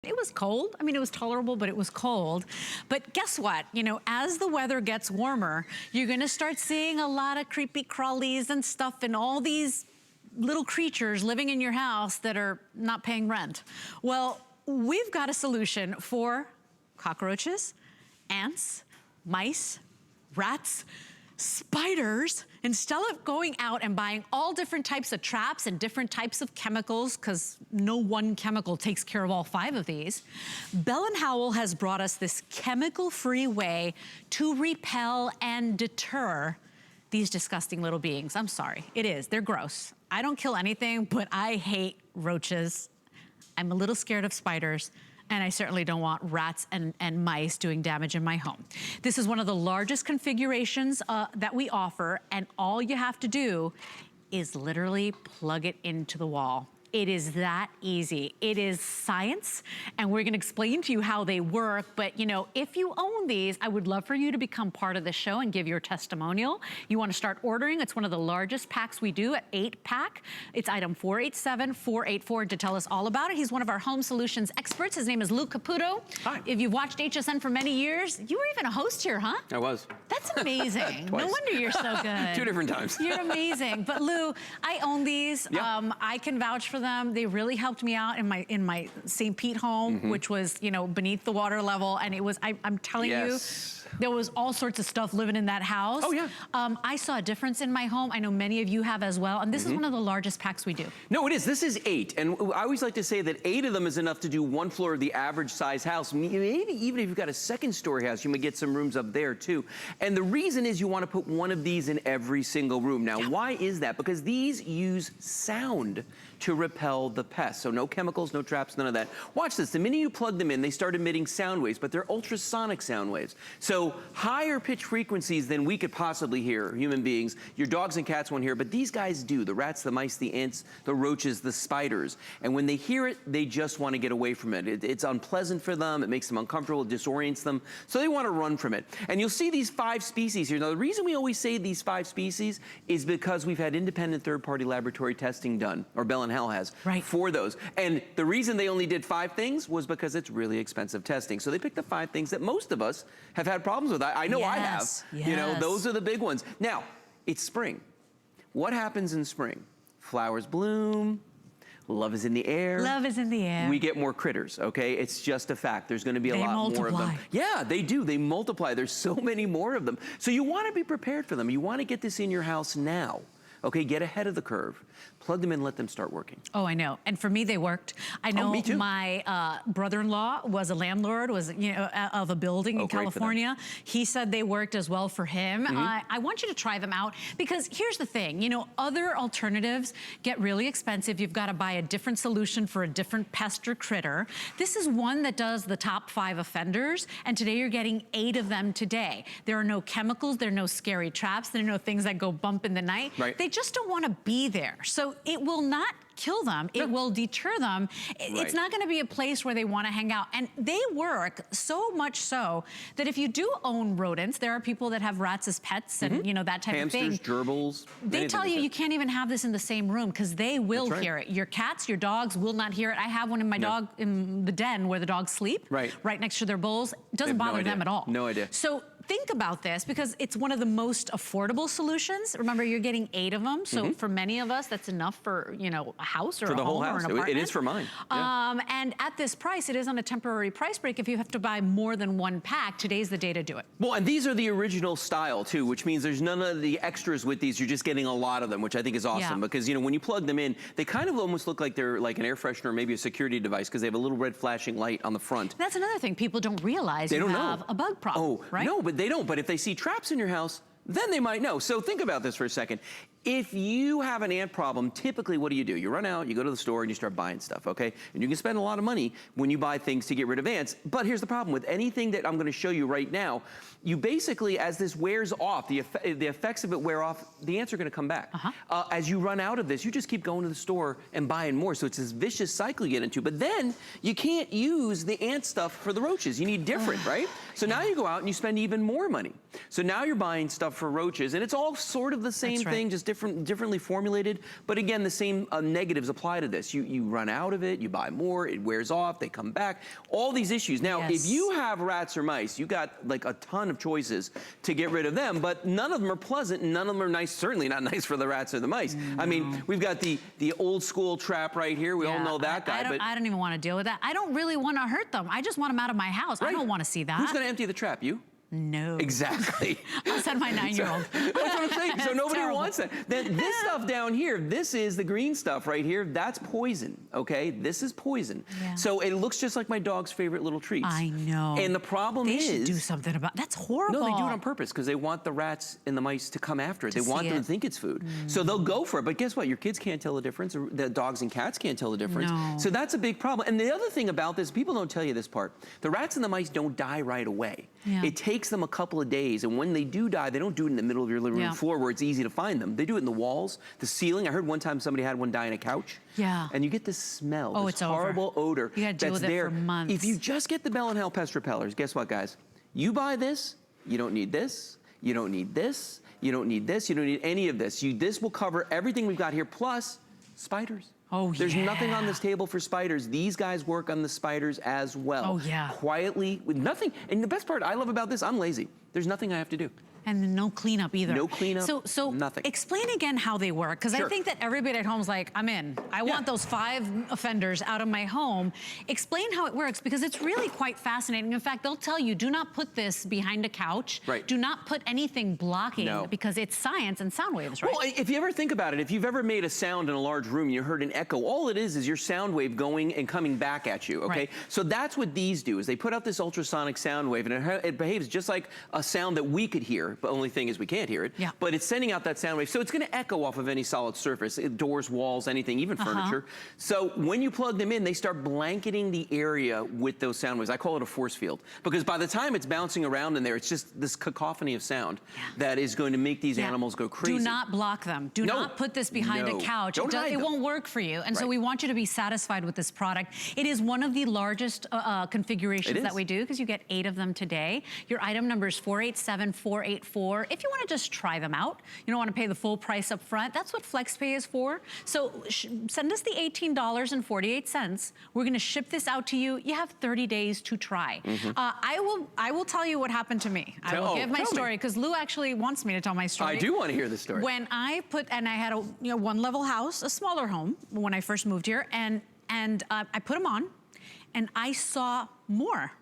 It was cold. I mean, it was tolerable, but it was cold. But guess what? You know, as the weather gets warmer, you're gonna start seeing a lot of creepy crawlies and stuff and all these little creatures living in your house that are not paying rent. Well, we've got a solution for cockroaches, ants, mice, rats, spiders. Instead of going out and buying all different types of traps and different types of chemicals, because no one chemical takes care of all 5 of these, Bell & Howell has brought us this chemical-free way to repel and deter these disgusting little beings. I'm sorry, it is, they're gross. I don't kill anything, but I hate roaches. I'm a little scared of spiders, and I certainly don't want rats and mice doing damage in my home. This is one of the largest configurations that we offer, and all you have to do is literally plug it into the wall. It is that easy. It is science, and we're gonna explain to you how they work, but you know, if you own these, I would love for you to become part of the show and give your testimonial. You wanna start ordering. It's one of the largest packs we do at 8pack. It's item 487484 to tell us all about it. He's one of our home solutions experts. His name is Lou Caputo. Hi. If you've watched HSN for many years, you were even a host here, huh? I was. That's amazing. No wonder you're so good. 2 different times. You're amazing. But Lou, I own these. Yeah. I can vouch for them. They really helped me out in my St. Pete home, which was, you know, beneath the water level. And it was, I'm telling you, there was all sorts of stuff living in that house. Oh, yeah. I saw a difference in my home. I know many of you have as well. And this is one of the largest packs we do. No, it is. This is 8. And I always like to say that 8 of them is enough to do 1 floor of the average size house. Maybe even if you've got a 2nd-story house, you might get some rooms up there too. And the reason is you want to put 1 of these in every single room. Now, why is that? Because these use sound to repel the pests. So no chemicals, no traps, none of that. Watch this. The minute you plug them in, they start emitting sound waves, but they're ultrasonic sound waves. So higher pitch frequencies than we could possibly hear, human beings. Your dogs and cats won't hear, but these guys do. The rats, the mice, the ants, the roaches, the spiders. And when they hear it, they just want to get away from it. It's unpleasant for them. It makes them uncomfortable. It disorients them. So they want to run from it. And you'll see these 5 species here. Now, the reason we always say these 5 species is because we've had independent third-party laboratory testing done, or Bell & Howell has, for those. And the reason they only did 5 things was because it's really expensive testing. So they picked the 5 things that most of us have had problems with. I know I have. You know, those are the big ones. Now, it's spring. What happens in spring? Flowers bloom. Love is in the air. Love is in the air. We get more critters, okay? It's just a fact. There's gonna be a lot more of them. Yeah, they do, they multiply. There's so many more of them. So you wanna be prepared for them. You wanna get this in your house now. Okay, get ahead of the curve. Plug them in, let them start working. Oh, I know. And for me, they worked. I know my brother-in-law was a landlord, of a building in California. He said they worked as well for him. I want you to try them out because here's the thing, you know, other alternatives get really expensive. You've got to buy a different solution for a different pest or critter. This is one that does the top 5 offenders, and today you're getting 8 of them today. There are no chemicals, there are no scary traps, there are no things that go bump in the night. They just don't want to be there. So it will not kill them, it will deter them. It's not gonna be a place where they wanna hang out. And they work so much so that if you do own rodents, there are people that have rats as pets and you know, that type of thing. Hamsters, gerbils. They tell you you can't even have this in the same room because they will hear it. Your cats, your dogs will not hear it. I have one in my dog, in the den where the dogs sleep, right next to their bowls. It doesn't bother them at all. No idea. So think about this because it's one of the most affordable solutions. Remember, you're getting 8 of them. So for many of us, that's enough for, you know, a house or for a the home whole house. or an apartment. It is for mine. And at this price, it is on a temporary price break. If you have to buy more than 1 pack, today's the day to do it. Well, and these are the original style too, which means there's none of the extras with these. You're just getting a lot of them, which I think is awesome because, you know, when you plug them in, they kind of almost look like they're like an air freshener or maybe a security device because they have a little red flashing light on the front. That's another thing. People don't realize you have a bug problem, right? No, but they don't. But if they see traps in your house, then they might know. So think about this for a second. If you have an ant problem, typically what do? You run out, you go to the store and you start buying stuff, okay? And you can spend a lot of money when you buy things to get rid of ants. But here's the problem with anything that I'm gonna show you right now, you basically, as this wears off, the effects of it wear off, the ants are gonna come back. As you run out of this, you just keep going to the store and buying more. So it's this vicious cycle you get into. But then you can't use the ant stuff for the roaches. You need different, right? So now you go out and you spend even more money. So now you're buying stuff for roaches, and it's all sort of the same thing, just differently formulated. But again, the same negatives apply to this. You run out of it, you buy more, it wears off, they come back, all these issues. Now, if you have rats or mice, you got like a ton of choices to get rid of them, but none of them are pleasant, and none of them are nice, certainly not nice for the rats or the mice. I mean, we've got the old school trap right here. We all know that guy. I don't even want to deal with that. I don't really want to hurt them. I just want them out of my house. I don't want to see that. Who's going to empty the trap? You? No. Exactly. I'll send my 9-year-old. That's what I'm saying. So nobody wants that. Then this stuff down here, this is the green stuff right here. That's poison, okay? This is poison. Yeah. So it looks just like my dog's favorite little treats. I know. And the problem is... They should do something about... That's horrible. No, they do it on purpose because they want the rats and the mice to come after it. They want them to think it's food. So they'll go for it. But guess what? Your kids can't tell the difference. Or the dogs and cats can't tell the difference. No. So that's a big problem. And the other thing about this, people don't tell you this part. The rats and the mice don't die right away. Yeah. It takes them a couple of days, and when they do die, they don't do it in the middle of your living room floor where it's easy to find them. They do it in the walls, the ceiling. I heard one time somebody had one die in a couch. Yeah. And you get this smell, this horrible odor you gotta deal with it for months. If you just get the Bell & Howell Pest Repellers, guess what, guys? You buy this, you don't need this, you don't need this, you don't need this, you don't need any of this. This will cover everything we've got here, plus spiders. Oh, yeah. There's nothing on this table for spiders. These guys work on the spiders as well. Oh, yeah. Quietly, with nothing. And the best part I love about this, I'm lazy. There's nothing I have to do. And no cleanup either. No cleanup, so nothing. Explain again how they work, because I think that everybody at home is like, I'm in. I want those 5 offenders out of my home. Explain how it works, because it's really quite fascinating. In fact, they'll tell you, do not put this behind a couch. Right. Do not put anything blocking, because it's science and sound waves, right? Well, if you ever think about it, if you've ever made a sound in a large room, you heard an echo, all it is your sound wave going and coming back at you, okay? Right. So that's what these do, is they put out this ultrasonic sound wave, and it behaves just like a sound that we could hear, but only thing is we can't hear it. Yeah. But it's sending out that sound wave. So it's going to echo off of any solid surface, doors, walls, anything, even furniture. So when you plug them in, they start blanketing the area with those sound waves. I call it a force field, because by the time it's bouncing around in there, it's just this cacophony of sound that is going to make these animals go crazy. Do not block them. Do not put this behind a couch. It won't work for you. And so we want you to be satisfied with this product. It is one of the largest configurations that we do, because you get 8 of them today. Your item number is 487484. If you want to just try them out, you don't want to pay the full price up front, that's what FlexPay is for. So send us the $18.48. We're going to ship this out to you. You have 30 days to try. I will tell you what happened to me. I will give my story, because Lou actually wants me to tell my story. I do want to hear the story. When I I had a 1-level house, a smaller home when I first moved here, and I put them on, and I saw more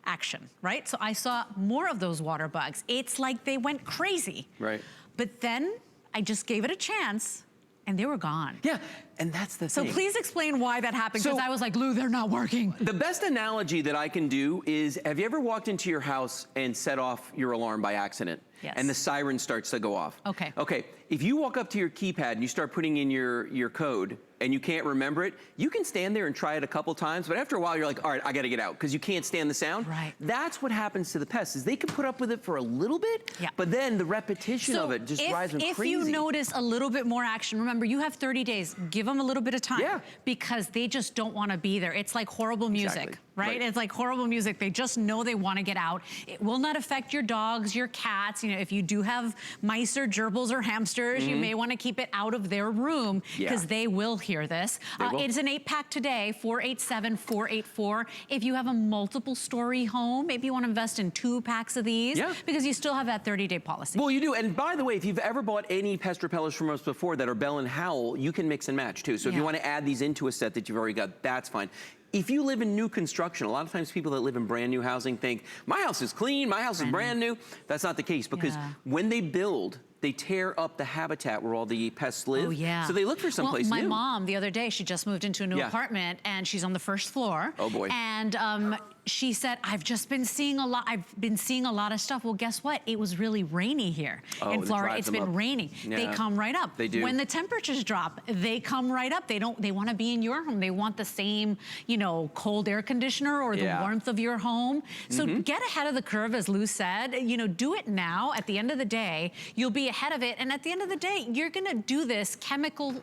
action, right? So I saw more of those water bugs. It's like they went crazy. Right. But then I just gave it a chance, and they were gone. Yeah, and that's the thing. So please explain why that happened, because I was like, Lou, they're not working. The best analogy that I can do is, have you ever walked into your house and set off your alarm by accident? Yes. And the siren starts to go off? Okay. Okay, if you walk up to your keypad and you start putting in your code, and you can't remember it, you can stand there and try it a couple times, but after a while you're like, all right, I gotta get out, because you can't stand the sound. Right. That's what happens to the pests, is they can put up with it for a little bit, but then the repetition of it just drives them crazy. If you notice a little bit more action, remember, you have 30 days. Give them a little bit of time, because they just don't want to be there. It's like horrible music, right? It's like horrible music. They just know they want to get out. It will not affect your dogs, your cats. You know, if you do have mice or gerbils or hamsters, you may want to keep it out of their room, because they will hear this. It's an 8-pack today, 487484. If you have a multiple story home, maybe you want to invest in 2 packs of these, because you still have that 30-day policy. Well, you do. And by the way, if you've ever bought any pest repellers from us before that are Bell & Howell, you can mix and match too. So if you want to add these into a set that you've already got, that's fine. If you live in new construction, a lot of times people that live in brand new housing think, my house is clean, my house is brand new. That's not the case, because when they build, they tear up the habitat where all the pests live. Oh, yeah. So they look for someplace new. My mom, the other day, she just moved into a new apartment, and she's on the 1st floor. Oh, boy. And she said, I've just been seeing a lot of stuff. Well, guess what? It was really rainy here in Florida. It's been raining. They come right up. They do. When the temperatures drop, they come right up. They want to be in your home. They want the same, you know, cold air conditioner or the warmth of your home. So get ahead of the curve, as Lou said. You know, do it now. At the end of the day, you'll be ahead of it. And at the end of the day, you're going to do this chemically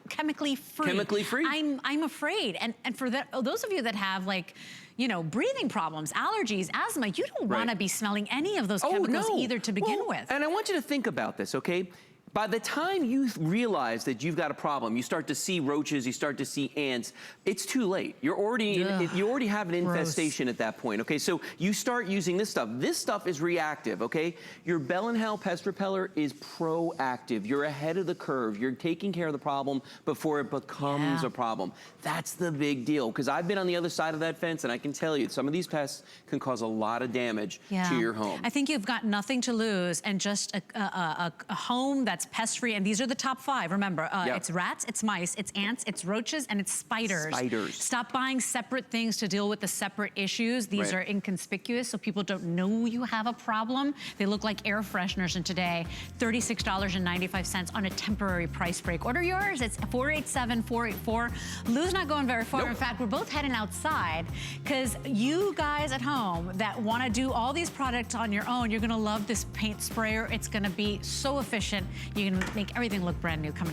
free. Chemically free. I'm afraid. And for those of you that have, like, you know, breathing problems, allergies, asthma. You don't want to be smelling any of those chemicals either to begin with. And I want you to think about this, okay? By the time you realize that you've got a problem, you start to see roaches, you start to see ants, it's too late. You're already you already have an infestation at that point, okay? So you start using this stuff. This stuff is reactive, okay? Your Bell & Howell Pest Repeller is proactive. You're ahead of the curve. You're taking care of the problem before it becomes a problem. That's the big deal, because I've been on the other side of that fence, and I can tell you, some of these pests can cause a lot of damage to your home. I think you've got nothing to lose, and just a home that's pest-free, and these are the top 5. Remember, it's rats, it's mice, it's ants, it's roaches, and it's spiders. Stop buying separate things to deal with the separate issues. These are inconspicuous, so people don't know you have a problem. They look like air fresheners, and today, $36.95 on a temporary price break. Order yours. It's 487-484. Lou's not going very far. In fact, we're both heading outside, because you guys at home that want to do all these products on your own, you're going to love this paint sprayer. It's going to be so efficient. You can make everything look brand new coming up.